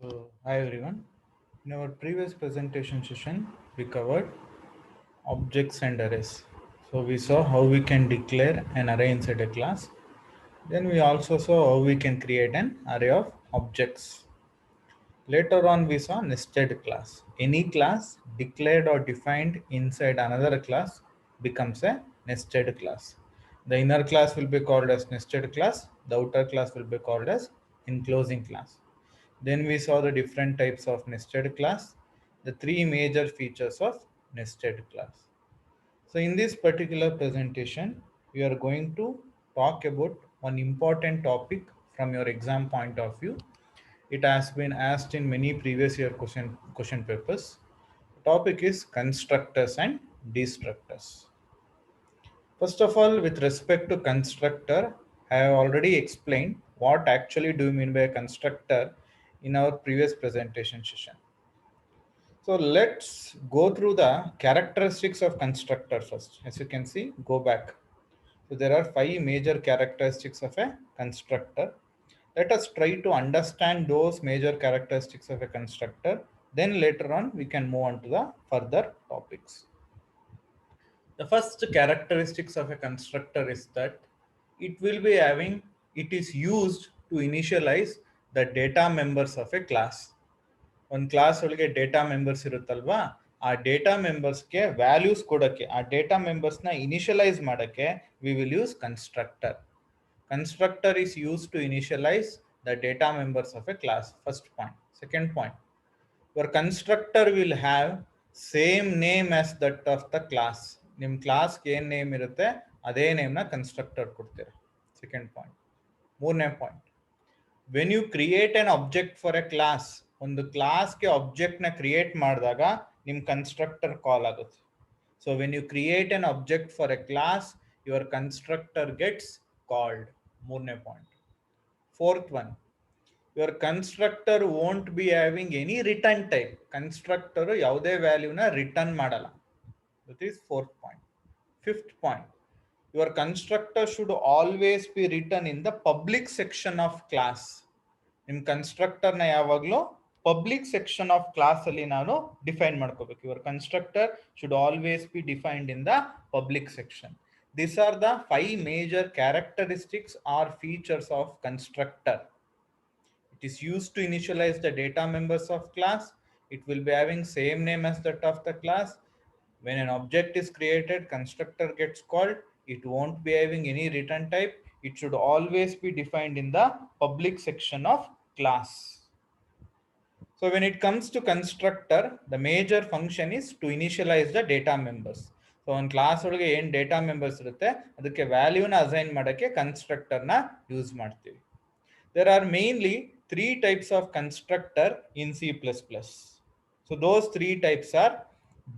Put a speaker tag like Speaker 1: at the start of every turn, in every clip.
Speaker 1: Hi everyone. In our previous presentation session, we covered objects and arrays. So we saw how we can declare an array inside a class. Then we also saw how we can create an array of objects. Later on, we saw nested class. Any class declared or defined inside another class becomes a nested class. The inner class will be called as nested class. The outer class will be called as enclosing class. Then we saw the different types of nested class, the three major features of nested class. So in this particular presentation, we are going to talk about one important topic from your exam point of view. It has been asked in many previous year question papers. The topic is constructors and destructors. First of all, with respect to constructor, I have already explained what actually do you mean by a constructor in our previous presentation session. So let's go through the characteristics of constructor first. As you can see, go back. So there are five major characteristics of a constructor. Let us try to understand those major characteristics of a constructor. Then later on, we can move on to the further topics. The first characteristics of a constructor is that it is used to initialize the data members of a class. ಒಂದು class ಒಳಗೆ data members ಇರುತ್ತಲ್ವಾ, ಆ data ಮೆಂಬರ್ಸ್ಗೆ values ಕೊಡೋಕ್ಕೆ, ಆ data ಮೆಂಬರ್ಸ್ನ initialise ಮಾಡೋಕ್ಕೆ we will use constructor. Constructor is used to initialize the data members of a class. First point. Second point, your constructor will have same name as that of the class. ನಿಮ್ಮ ಕ್ಲಾಸ್ಗೆ ಏನು name ಇರುತ್ತೆ ಅದೇ ನೇಮ್ನ constructor ಕೊಡ್ತೀರಾ. Second point. ಮೂರನೇ point, when you create an object for a class, ಒಂದು ಕ್ಲಾಸ್ಗೆ ಆಬ್ಜೆಕ್ಟ್ನ ಕ್ರಿಯೇಟ್ ಮಾಡಿದಾಗ ನಿಮ್ಮ ಕನ್ಸ್ಟ್ರಕ್ಟರ್ ಕಾಲ್ ಆಗುತ್ತೆ. So when you create an object for a class, your constructor gets called. ಮೂರನೇ point. Fourth one, your constructor won't be having any return type. Constructor ಯಾವುದೇ ವ್ಯಾಲ್ಯೂನ return ಮಾಡಲ್ಲ. That is fourth point. Fifth point, your constructor should always be return in the public section of class. ನಿಮ್ಮ ಕನ್ಸ್ಟ್ರಕ್ಟರ್ನ ಯಾವಾಗಲೂ public section of class ಅಲ್ಲಿ ನಾನು define ಮಾಡ್ಕೋಬೇಕು. Your constructor should always B defined in the public section. These are the five major characteristics or features of constructor. It is used to initialize the data members of class. It will be having same name as that of the class. When an object is created, constructor gets called. It won't be having any return type. It should always be defined in the public section of class. So when it comes to constructor, the major function is to initialize the data members. So ಒಂದು class ಒಳಗೆ ಏನು data members ಇರುತ್ತೆ ಅದಕ್ಕೆ ವ್ಯಾಲ್ಯೂನ assign ಮಾಡೋಕ್ಕೆ ಕನ್ಸ್ಟ್ರಕ್ಟರ್ನ use ಮಾಡ್ತೀವಿ. There are mainly three types of constructor in C++. So those three types are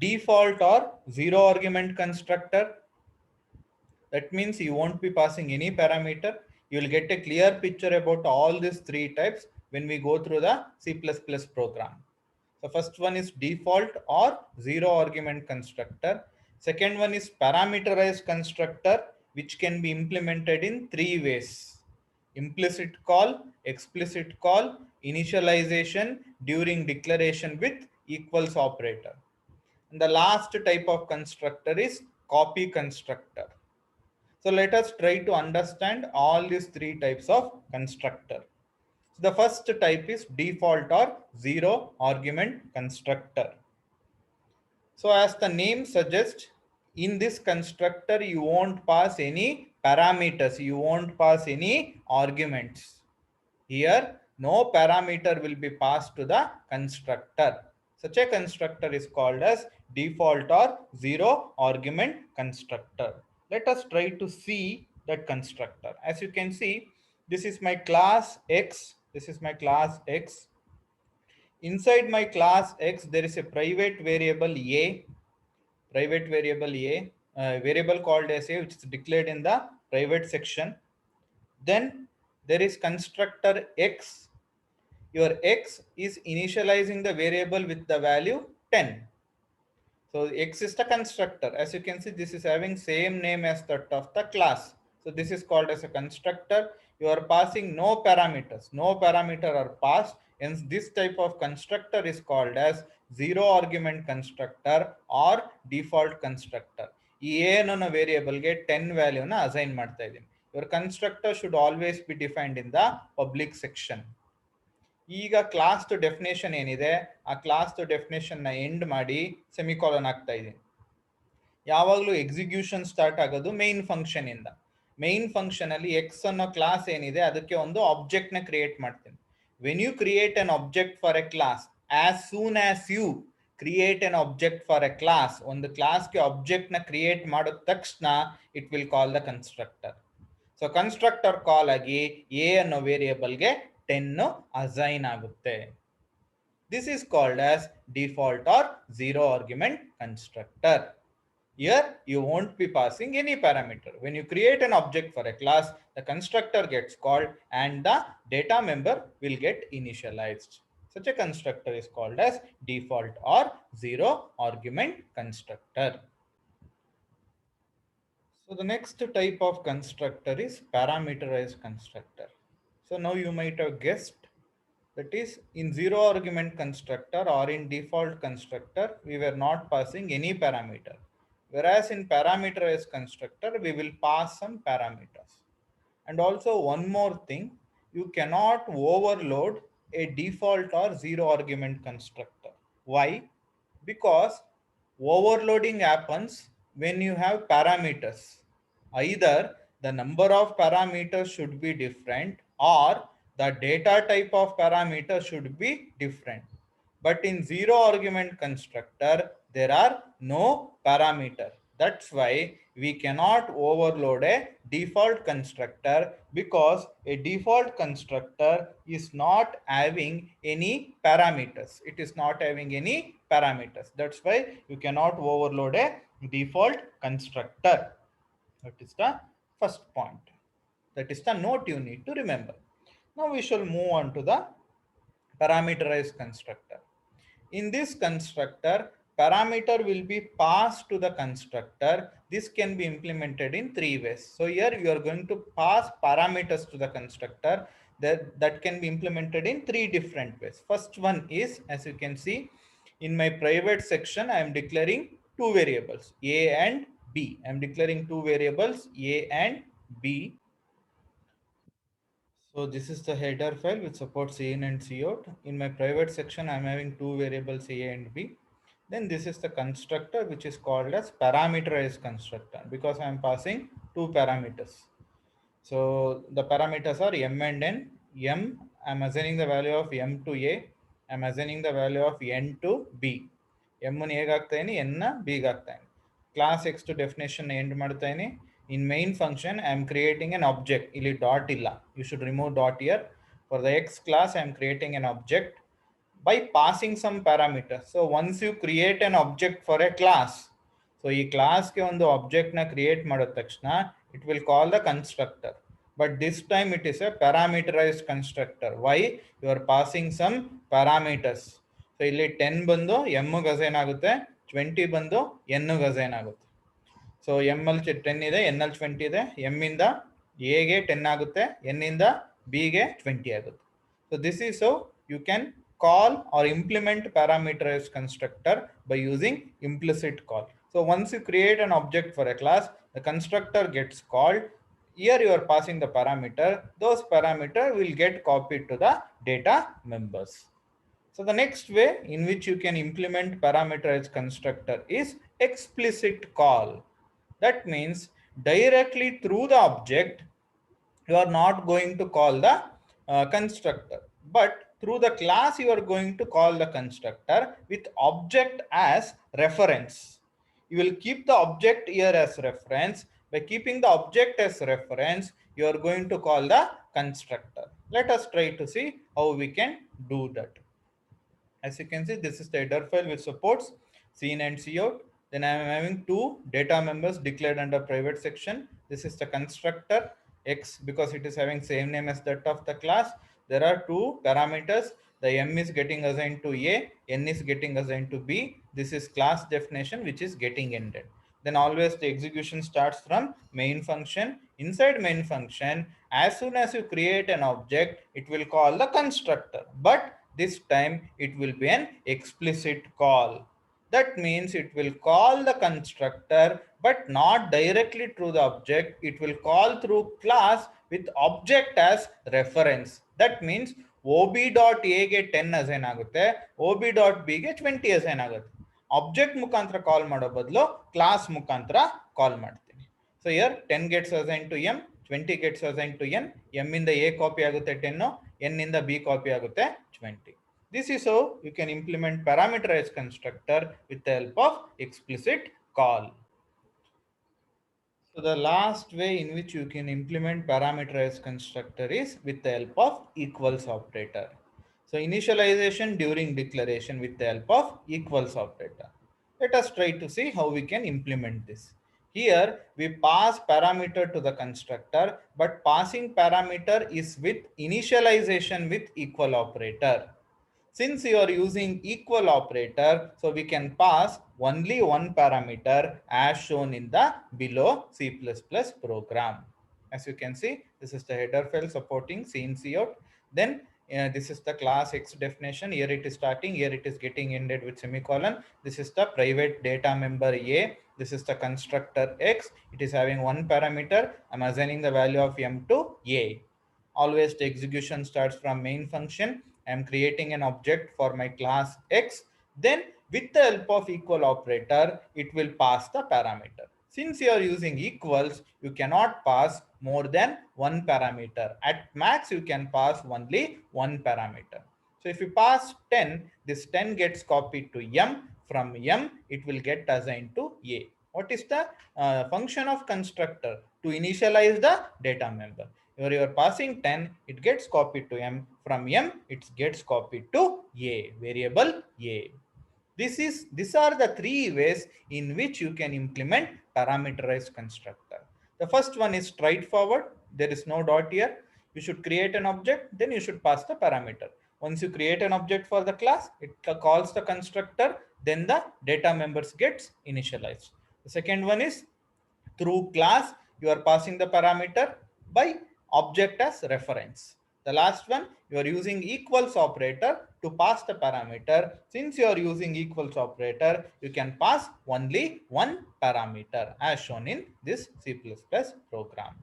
Speaker 1: default or zero argument constructor. That means you won't be passing any parameter. You will get a clear picture about all these three types when we go through the C++ program. So first one is default or zero argument constructor. Second one is parameterized constructor, which can be implemented in three ways: implicit call, explicit call, initialization during declaration with equals operator. And the last type of constructor is copy constructor. So let us try to understand all these three types of constructor. So the first type is default or zero argument constructor. So as the name suggests, in this constructor, you won't pass any parameters. You won't pass any arguments. Here, no parameter will be passed to the constructor. Such a constructor is called as default or zero argument constructor. Let us try to see that constructor. As you can see, this is my class X. This is my class X. Inside my class X, there is a private variable A, variable called as A, which is declared in the private section. Then there is constructor X. Your X is initializing the variable with the value 10. So X is the constructor. As you can see, this is having same name as that of the class. So this is called as a constructor. You are passing no parameters. No parameter are passed. Hence, this type of constructor is called as zero argument constructor or default constructor. ಈ a ಅನ್ನೋ ವೇರಿಯೇಬಲ್ಗೆ 10 ವ್ಯಾಲ್ಯೂನ assign ಮಾಡ್ತಾ ಇದ್ದೀನಿ. Your constructor should always be defined in the public section. ಈಗ class definition ಏನಿದೆ ಆ class definition ನ end ಮಾಡಿ semicolon ಹಾಕ್ತಾ ಇದ್ದೀನಿ. ಯಾವಾಗಲೂ ಎಕ್ಸಿಕ್ಯೂಷನ್ ಸ್ಟಾರ್ಟ್ ಆಗೋದು ಮೇನ್ ಫಂಕ್ಷನ್ ಇಂದ. ಮೇನ್ ಫಂಕ್ಷನ್ ಅಲ್ಲಿ ಎಕ್ಸ್ ಅನ್ನೋ ಕ್ಲಾಸ್ ಏನಿದೆ ಅದಕ್ಕೆ ಒಂದು ಆಬ್ಜೆಕ್ಟ್ ನ ಕ್ರಿಯೇಟ್ ಮಾಡ್ತೀನಿ. When you create an object for a class, as soon as you create an object for a class, ಒಂದು ಕ್ಲಾಸ್ಗೆ ಆಬ್ಜೆಕ್ಟ್ ನ ಕ್ರಿಯೇಟ್ ಮಾಡಿದ ತಕ್ಷಣ it will call the constructor. So constructor call ಆಗಿ ಎ ಅನ್ನೋ ವೇರಿಯೇಬಲ್ಗೆ 10 assign ಆಗುತ್ತೆ. This is called as default or zero argument constructor. Here you won't be passing any parameter. When you create an object for a class, the constructor gets called and the data member will get initialized. Such a constructor is called as default or zero argument constructor. So the next type of constructor is parameterized constructor. So now you might have guessed, that is, in zero argument constructor or in default constructor, we were not passing any parameter. Whereas in parameterized constructor, we will pass some parameters. And also one more thing, you cannot overload a default or zero argument constructor. Why? Because overloading happens when you have parameters. Either the number of parameters should be different or the data type of parameter should be different. But in zero argument constructor, there are no parameter. That's why we cannot overload a default constructor, because a default constructor is not having any parameters. It is not having any parameters. That's why you cannot overload a default constructor. That is the first point. That is the note you need to remember. Now we shall move on to the parameterized constructor. In this constructor, parameter will be passed to the constructor. This can be implemented in 3 ways. So here you are going to pass parameters to the constructor. That can be implemented in 3 different ways. First one is, as you can see, in my private section, I am declaring 2 variables, a and b. I am declaring 2 variables, a and b. So this is the header file which supports in and cout. In my private section, I am having 2 variables, a and b. Then this is the constructor which is called as parameterized constructor, because I am passing 2 parameters. So the parameters are m and n. M, I am assigning the value of m to a. I am assigning the value of n to b. m ಅನ್ನು a ಹಾಕ್ತಾ ಇದೀನಿ, n ನ b ಹಾಕ್ತಾ ಇದೀನಿ. Class x to definition end ಮಾಡ್ತಾ ಇದೀನಿ. In main function, I am creating an object. ಇಲ್ಲಿ dot ಇಲ್ಲ. You should remove dot here. For the x class, I am creating an object by passing some parameters. So once you create an object for a class, so ಈ ಕ್ಲಾಸ್ಗೆ ಒಂದು object ನ create ಮಾಡಿದ ತಕ್ಷಣ it will call the constructor. But this time it is a parameterized constructor. Why? You are passing some parameters. So ಇಲ್ಲಿ 10 ಬಂದು m ಗೆ assign ಆಗುತ್ತೆ, 20 ಬಂದು n ಗೆ ಅಸೈನ್ ಆಗುತ್ತೆ. ಸೊ ಎಮ್ ಅಲ್ಲಿ 10 ಇದೆ, ಎನ್ ಅಲ್ಲಿ 20 ಇದೆ. ಎಮ್ ಇಂದ ಎ ಗೆ 10 ಆಗುತ್ತೆ, ಎನ್ ಇಂದ ಬಿ ಗೆ 20 ಆಗುತ್ತೆ. So this is how you can call or implement parameterized constructor by using implicit call. So once you create an object for a class, the constructor gets called. Here you are passing the parameter. Those parameter will get copied to the data members. So the next way in which you can implement parameterized constructor is explicit call. That means directly through the object, you are not going to call the constructor, but through the class you are going to call the constructor with object as reference. You will keep the object here as reference. By keeping the object as reference, you are going to call the constructor. Let us try to see how we can do that. As you can see, this is the header file which supports scene and cout. Then I am having 2 data members declared under private section. This is the constructor x, because it is having same name as that of the class. There are 2 parameters. The m is getting assigned to a, n is getting assigned to b. This is class definition which is getting ended. Then always the execution starts from main function. Inside main function, as soon as you create an object, it will call the constructor. But This time it will be an explicit call. That means it will call the constructor but not directly through the object. It will call through class with object as reference. That means ob.a ಗೆ 10 assign ಆಗುತ್ತೆ, ob.b ಗೆ 20 assign ಆಗುತ್ತೆ. Object ಮುಖಾಂತರ ಕಾಲ್ ಮಾಡೋ ಬದಲು class ಮುಖಾಂತರ ಕಾಲ್ ಮಾಡ್ತೀನಿ. So here 10 gets assigned to m, 20 gets assigned to n, m ಇಂದ a ಕಾಪಿ ಆಗುತ್ತೆ 10, n ಇಂದ b ಕಾಪಿ ಆಗುತ್ತೆ 20. This is how you can implement parameterized constructor with the help of explicit call. So the last way in which you can implement parameterized constructor is with the help of equals operator. So initialization during declaration with the help of equals operator. Let us try to see how we can implement this. Here we pass parameter to the constructor, but passing parameter is with initialization with equal operator. Since you are using equal operator, so we can pass only one parameter as shown in the below C++ program. As you can see, this is the header file supporting C in Cout. Then this is the class X definition. Here it is starting, here it is getting ended with semicolon. This is the private data member A. This is the constructor X. It is having one parameter. I'm assigning the value of M to A. Always the execution starts from main function. I am creating an object for my class X. Then with the help of equal operator, it will pass the parameter. Since you are using equals, you cannot pass more than one parameter. At max, you can pass only one parameter. So if you pass 10, this 10 gets copied to M. From M, it will get assigned to A. What is the function of constructor? To initialize the data member. You are passing 10, it gets copied to M. From M, it gets copied to A, variable A. These are the three ways in which you can implement parameterized constructor. The first one is straightforward. There is no dot here. You should create an object, then you should pass the parameter. Once you create an object for the class, it calls the constructor, then the data members gets initialized. The second one is through class, you are passing the parameter by object as reference. The last one, you are using equals operator to pass the parameter. Since you are using equals operator, you can pass only one parameter as shown in this C++ program.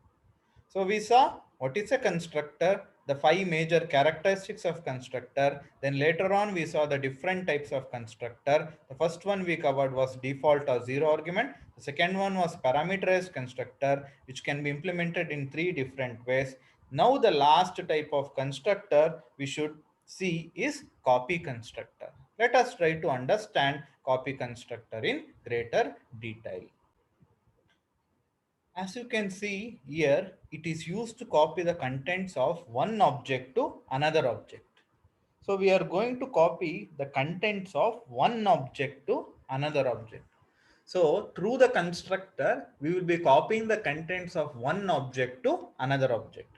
Speaker 1: So we saw what is a constructor, the 5 major characteristics of constructor. Then later on we saw the different types of constructor. The first one we covered was default or zero argument. The second one was parameterized constructor, which can be implemented in 3 different ways. Now the last type of constructor we should see is copy constructor. Let us try to understand copy constructor in greater detail. As you can see here, it is used to copy the contents of one object to another object. So we are going to copy the contents of one object to another object. So through the constructor, we will be copying the contents of one object to another object.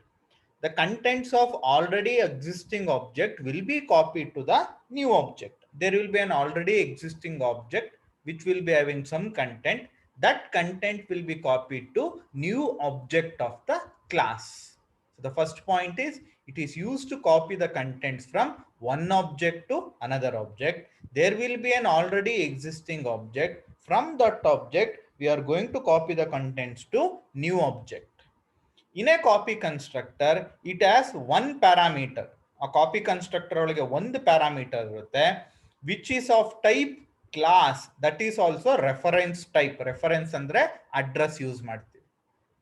Speaker 1: The contents of already existing object will be copied to the new object. There will be an already existing object which will be having some content. That content will be copied to new object of the class. So the first point is it is used to copy the contents from one object to another object. There will be an already existing object. From that object, we are going to copy the contents to new object. In a copy constructor, it has one parameter. A copy constructor ಒಳಗೆ ಒಂದು parameter ಇರುತ್ತೆ, which is of type class. That is also reference type. Reference ಅಂದ್ರೆ address use ಮಾಡ್ತೀವಿ.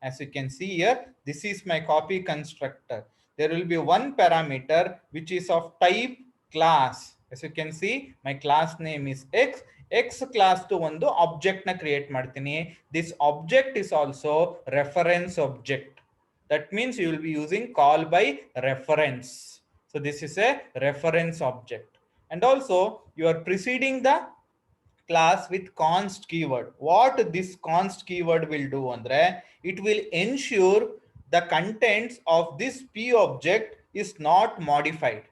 Speaker 1: As you can see here, this is my copy constructor. There will be one parameter which is of type class. As you can see, my class name is X. X class to ಒಂದು object ನ create ಮಾಡ್ತೀನಿ. This object is also reference object. That means you will be using call by reference. So this is a reference object. And also you are preceding the class with const keyword. What this const keyword will do andre, it will ensure the contents of this p object is not modified.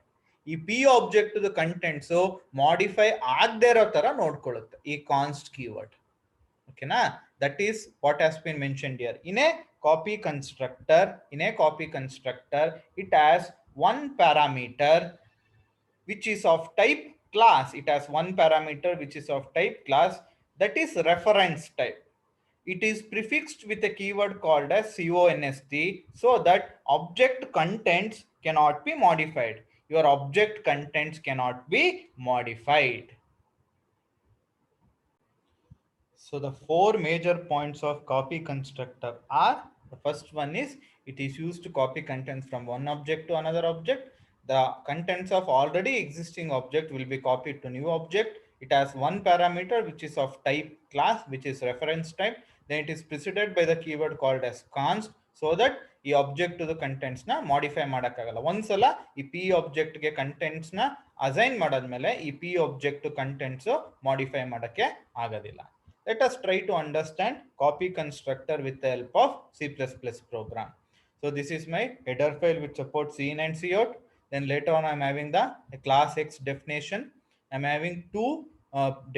Speaker 1: ಈ p object the contents modify ಆಗದೇ ಇರೋ ತರ ನೋಡ್ಕೊಳ್ಳುತ್ತೆ ಈ const keyword. Okay na? That is what has been mentioned here. In a copy constructor, it has one parameter which is of type class. It has one parameter which is of type class, that is reference type. It is prefixed with a keyword called as const, so that object contents cannot be modified. Your object contents cannot be modified. So the four major points of copy constructor are: the first one is it is used to copy contents from one object to another object. The contents of already existing object will be copied to new object. It has one parameter which is of type class, which is reference type. Then it is preceded by the keyword called as const, so that ಈ object contents ನ modify ಮಾಡಕ್ಕಾಗಲ್ಲ. ಒಂದ್ಸಲ ಈ P object ಗೆ contents ನ assign ಮಾಡಾದ್ಮೇಲೆ ಈ P object contents modify ಮಾಡಕ್ಕೆ ಆಗೋದಿಲ್ಲ. Let us try to understand copy constructor with the help of C++ program. So this is my header file which supports in and cout. Then later on I'm having the class X definition. I'm having two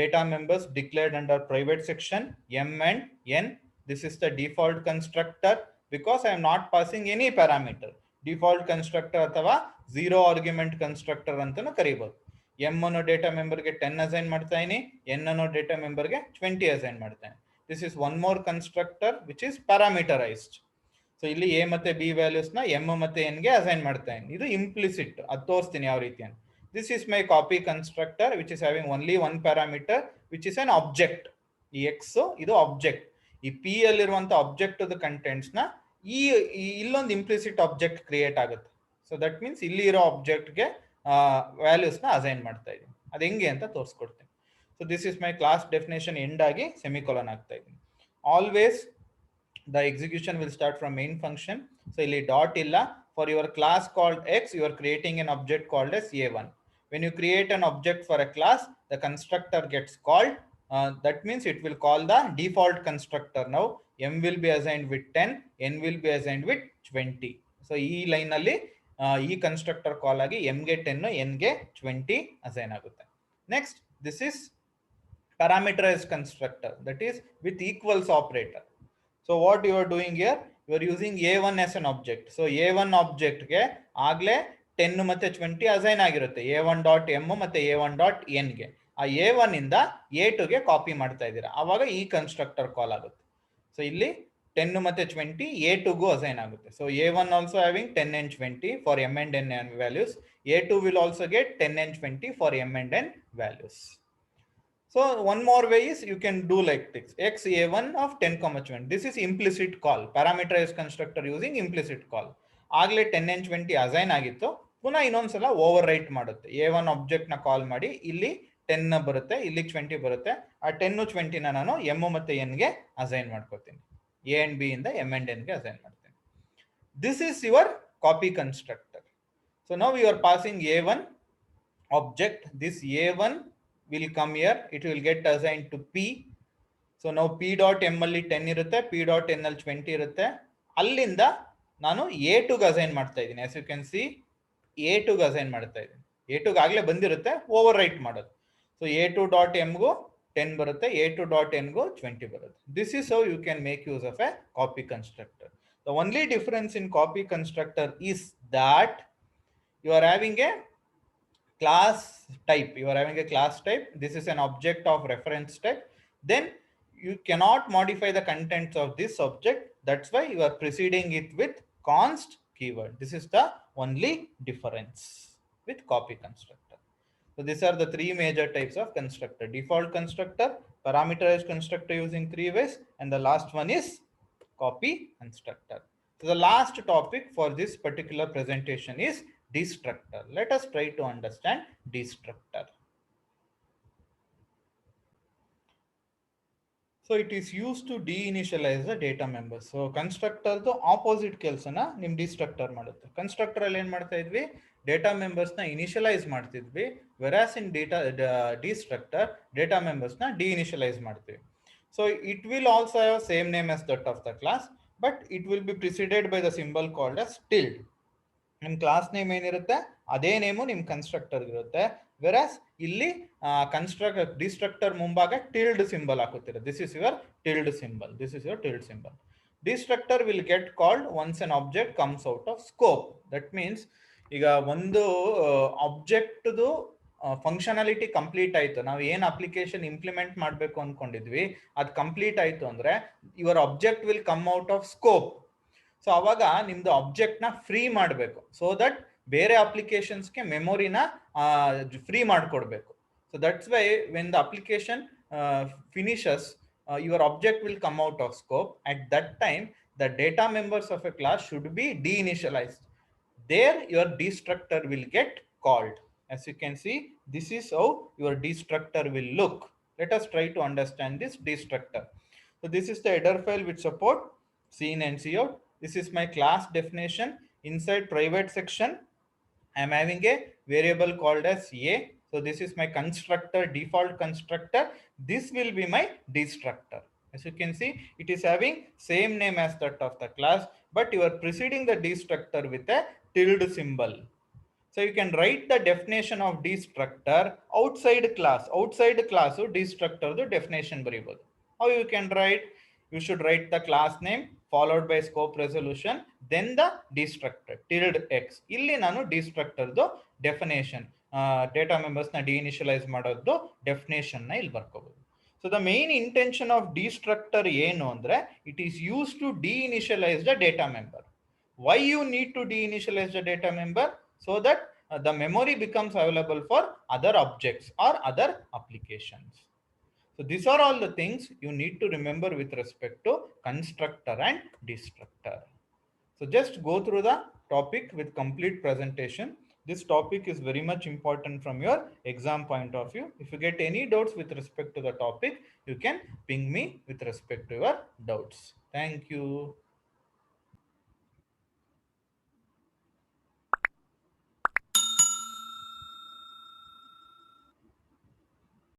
Speaker 1: data members declared under private section M and N. This is the default constructor because I am not passing any parameter. Default constructor ಅಥವಾ zero argument constructor ಅಂತಾನೂ ಕರೀಬಹುದು. M ಅನ್ನೋ data ಮೆಂಬರ್ಗೆ 10 assign ಮಾಡ್ತಾ ಇದೀನಿ, N ಅನ್ನೋ data ಮೆಂಬರ್ಗೆ 20 assign ಮಾಡ್ತೇನೆ. This is one more constructor which is parameterized. So ಇಲ್ಲಿ ಎ ಮತ್ತೆ ಬಿ ವ್ಯಾಲ್ಯೂಸ್ ನ ಎಂ ಮತ್ತೆ ಎನ್ ಗೆ ಅಸೈನ್ ಮಾಡ್ತಾ ಇದೀನಿ. ಇದು ಇಂಪ್ಲಿಸಿಟ್, ಅದು ತೋರಿಸ್ತೀನಿ ಯಾವ ರೀತಿ ಅಂತ. This is my copy constructor which is having only one parameter which is an object. ಈ ಎಕ್ಸ್ ಇದು ಆಬ್ಜೆಕ್ಟ್. ಈ ಪಿ ಅಲ್ಲಿರುವಂತ ಆಬ್ಜೆಕ್ಟ್ ಕಂಟೆಂಟ್ಸ್ ನ ಇಲ್ಲೊಂದು ಇಂಪ್ಲಿಸಿಟ್ ಆಬ್ಜೆಕ್ಟ್ ಕ್ರಿಯೇಟ್ ಆಗುತ್ತೆ. ಸೊ ದಟ್ ಮೀನ್ಸ್ ಇಲ್ಲಿ ಇರೋ ಆಬ್ಜೆಕ್ಟ್ಗೆ ವ್ಯಾಲ್ಯೂಸ್ ನ ಅಸೈನ್ ಮಾಡ್ತಾ ಇದೀನಿ. ಅದು ಹೆಂಗೆ ಅಂತ ತೋರಿಸ್ಕೊಡ್ತೀನಿ. So this is my class definition end ಆಗಿ ಸೆಮಿಕೋಲನ್ ಆಗ್ತಾ ಇದೀನಿ. Always the execution will start from main function. So ಇಲ್ಲಿ dot ಇಲ್ಲ. For your class called X, you are creating an object called as A1. When you create an object for a class, the constructor gets called. That means it will call the default constructor. Now M will be assigned with 10, N will be assigned with 20. So ಈ line ಅಲ್ಲಿ ಈ constructor call ಆಗಿ M ಗೆ 10, N ಗೆ 20 assign ಆಗುತ್ತೆ. Next, this is parameterized constructor, that is with equals operator. So what you are doing here, you are using A1 as an object. So A1 object ಗೆ ಆಗ್ಲೇ 10 ಮತ್ತೆ 20 assign ಆಗಿರುತ್ತೆ. A1.m ಮತ್ತೆ A1.n ಗೆ. ಆ A1 ಇಂದ A2 ಗೆ copy ಮಾಡ್ತಾ ಇದ್ದೀರಾ, ಅವಾಗ ಈ ಕನ್ಸ್ಟ್ರಕ್ಟರ್ ಕಾಲ್ ಆಗುತ್ತೆ. ಸೊ ಇಲ್ಲಿ 10 ಮತ್ತೆ 20 A2 ಗೂ ಅಸೈನ್ ಆಗುತ್ತೆ. So A1 also having 10 and 20 for m and n values. A2 will also get 10 and 20 for m and n values. So one more way is you can do like this, x a1 of 10, 20. This is implicit call, parameterized constructor using implicit call. ಆಗ್ಲೇ 10 and 20 assign ಆಗಿತ್ತು, ಪುನಃ ಇನ್ನೊಂದ್ಸಲ over right ಮಾಡುತ್ತೆ. A1 object ನ ಕಾಲ್ ಮಾಡಿ ಇಲ್ಲಿ 10 ಬರುತ್ತೆ, ಇಲ್ಲಿ 20 ಬರುತ್ತೆ. ಆ 10, 20 ನಾನು m ಮತ್ತೆ n ಗೆ ಅಸೈನ್ ಮಾಡ್ಕೊತೀನಿ. A and B ಇಂದ m and n ಗೆ ಅಸೈನ್ ಮಾಡ್ತೀನಿ. This is your copy constructor. So now you are passing A1 object. This A1 will come here, it will get assigned to P. So now P.m ಅಲ್ಲಿ 10 ಇರುತ್ತೆ, P.n ಅಲ್ಲಿ 20 ಇರುತ್ತೆ. ಅಲ್ಲಿಂದ ನಾನು A2 ಗೆ assign ಮಾಡ್ತಾ ಇದ್ದೀನಿ. as you can see A2 ಗೆ ಅಸೈನ್ ಮಾಡ್ತಾ ಇದ್ದೀನಿ. A2 ಗೆ ಆಗ್ಲೇ ಬಂದಿರುತ್ತೆ, ಓವರ್ ರೈಟ್ ಮಾಡೋದು. ಸೊ A2.m ಗೂ 10 ಬರುತ್ತೆ, A2.n ಗೂ 20 ಬರುತ್ತೆ. This is how you can make use of a copy constructor. The only difference in copy constructor is that you are having a class type. You are having a class type. This is an object of reference type. Then you cannot modify the contents of this object. That's why you are preceding it with const keyword. This is the only difference with copy constructor. So these are the three major types of constructor: default constructor, parameterized constructor using three ways, and the last one is copy constructor. So the last topic for this particular presentation is destructor. Let us try to understand destructor. So it is used to deinitialize the data members. So constructor the opposite ಕೆಲಸನ ನಿಮ್ destructor ಮಾಡುತ್ತೆ. Constructor ಅಲ್ಲಿ ಏನ್ ಮಾಡ್ತಾ ಇದ್ವಿ, data members ನ initialise ಮಾಡ್ತಿದ್ವಿ, whereas in destructor data members ನ deinitialize ಮಾಡ್ತೀವಿ. So it will also have same name as that of the class, but it will be preceded by the symbol called as tilde. ನಿಮ್ class name ಏನಿರುತ್ತೆ ಅದೇ name ನಿಮ್ constructor ಇರುತ್ತೆ. ವೆರಾಸ್ ಇಲ್ಲಿ destructor ಮುಂಭಾಗ tilde symbol ಹಾಕುತ್ತೀರ. This is your tilde symbol. This is your tilde symbol. Destructor will get called once an object comes out of scope. That means ಈಗ ಒಂದು ಆಬ್ಜೆಕ್ಟ್ದು ಫಂಕ್ಷನಾಲಿಟಿ ಕಂಪ್ಲೀಟ್ ಆಯಿತು, ನಾವು ಏನು ಅಪ್ಲಿಕೇಶನ್ ಇಂಪ್ಲಿಮೆಂಟ್ ಮಾಡಬೇಕು ಅಂದ್ಕೊಂಡಿದ್ವಿ ಅದು ಕಂಪ್ಲೀಟ್ ಆಯಿತು ಅಂದರೆ your object will come out of scope. So ಅವಾಗ ನಿಮ್ಮದು ಆಬ್ಜೆಕ್ಟ್ನ ಫ್ರೀ ಮಾಡಬೇಕು, ಸೊ ದಟ್ ಬೇರೆ ಅಪ್ಲಿಕೇಶನ್ಸ್ಗೆ ಮೆಮೊರಿನ ಫ್ರೀ ಮಾಡಿಕೊಡ್ಬೇಕು. So that's why when the application finishes, your object will come out of scope. At that time, the data members of a class should be deinitialized. There, your destructor will get called. As you can see, this is how your destructor will look. Let us try to understand this destructor. So this is the header file which support scene and cout. This is my class definition. Inside private section, I am having a variable called as a. So this is my constructor, default constructor. This will be my destructor. As you can see, it is having same name as that of the class, but you are preceding the destructor with a tilde symbol. So you can write the definition of destructor outside class. Outside class destructor the definition variable. How you can write? You should write the class name followed by scope resolution, then the destructor tilde x. Illi nanu destructor the definition, data members na deinitialize ಮಾಡೋದು definition na ಇಲ್ಲಿ ಬರ್ಕೋಬಹುದು. So the main intention of destructor ಏನು ಅಂದ್ರೆ it is used to deinitialize the data member. Why you need to deinitialize the data member? So that the memory becomes available for other objects or other applications. So these are all the things you need to remember with respect to constructor and destructor. So just go through the topic with complete presentation. This topic is very much important from your exam point of view. If you get any doubts with respect to the topic, you can ping me with respect to your doubts. Thank you.